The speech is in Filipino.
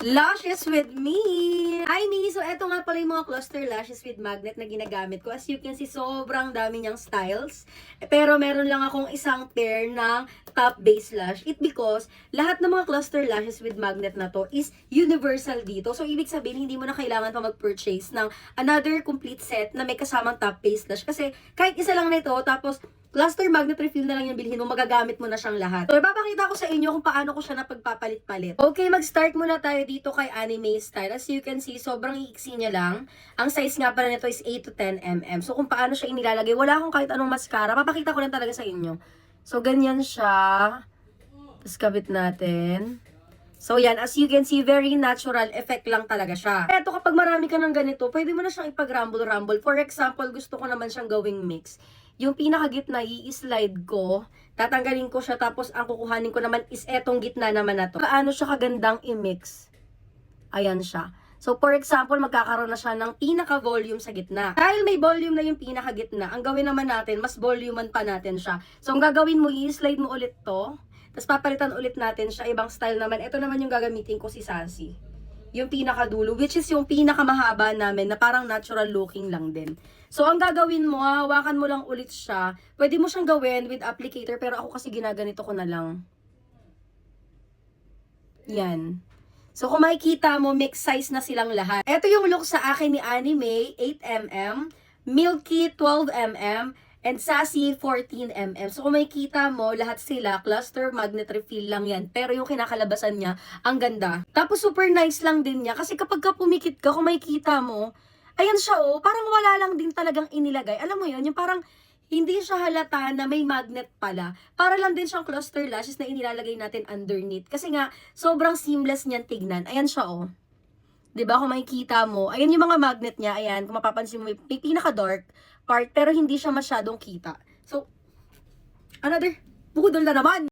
Lashes with me! Hi, me! So, eto nga pala yung mga cluster lashes with magnet na ginagamit ko. As you can see, sobrang dami niyang styles. Pero meron lang akong isang pair ng top base lash. It because, lahat ng mga cluster lashes with magnet na to is universal dito. So, ibig sabihin, hindi mo na kailangan pa mag-purchase ng another complete set na may kasamang top base lash. Kasi, kahit isa lang nito, tapos, cluster magnet refill na lang yung bilhin mo, magagamit mo na siyang lahat. So, ipapakita ko sa inyo kung paano ko siya napagpapalit-palit. Okay, mag-start muna tayo dito kay Anime Style. As you can see, sobrang iiksi niya lang. Ang size nga pala nito is 8 to 10 mm. So, kung paano siya inilalagay, wala akong kahit anong mascara. Papakita ko lang talaga sa inyo. So, ganyan siya. Tapos, kabit natin. So, yan. As you can see, very natural effect lang talaga siya. Eto, kapag marami ka ng ganito, pwede mo na siyang ipag-rumble-rumble. For example, gusto ko naman siyang gawing mix. Yung pinakagitna, i-slide ko, tatanggalin ko siya, tapos ang kukuhanin ko naman is etong gitna naman na to. Kaano siya kagandang i-mix? Ayan siya. So, for example, magkakaroon na siya ng pinaka-volume sa gitna. Dahil may volume na yung pinaka-gitna, ang gawin naman natin, mas volumean pa natin siya. So, ang gagawin mo, i-slide mo ulit to, tapos papalitan ulit natin siya, ibang style naman. Ito naman yung gagamitin ko si Sassy. Yung pinaka-dulo, which is yung pinaka-mahaba namin na parang natural looking lang din. So, ang gagawin mo, hawakan mo lang ulit siya. Pwede mo siyang gawin with applicator, pero ako kasi ginaganito ko na lang. Yan. So, kung makikita mo, mix size na silang lahat. Ito yung look sa akin ni Anime, 8mm, Milky, 12mm, and Sassy, 14mm. So, kung makikita mo, lahat sila, cluster magnet refill lang yan. Pero yung kinakalabasan niya, ang ganda. Tapos, super nice lang din niya. Kasi kapag ka pumikit ka, kung makikita mo, ayan siya oh, parang wala lang din talagang inilagay. Alam mo yun, yung parang hindi siya halata na may magnet pala. Para lang din siyang cluster lashes na inilalagay natin underneath. Kasi nga, sobrang seamless niyan tignan. Ayan siya oh. 'Di ba kung makikita mo, ayan yung mga magnet niya, ayan, kung mapapansin mo, may pinaka-dark part, pero hindi siya masyadong kita. So, another, budol na naman!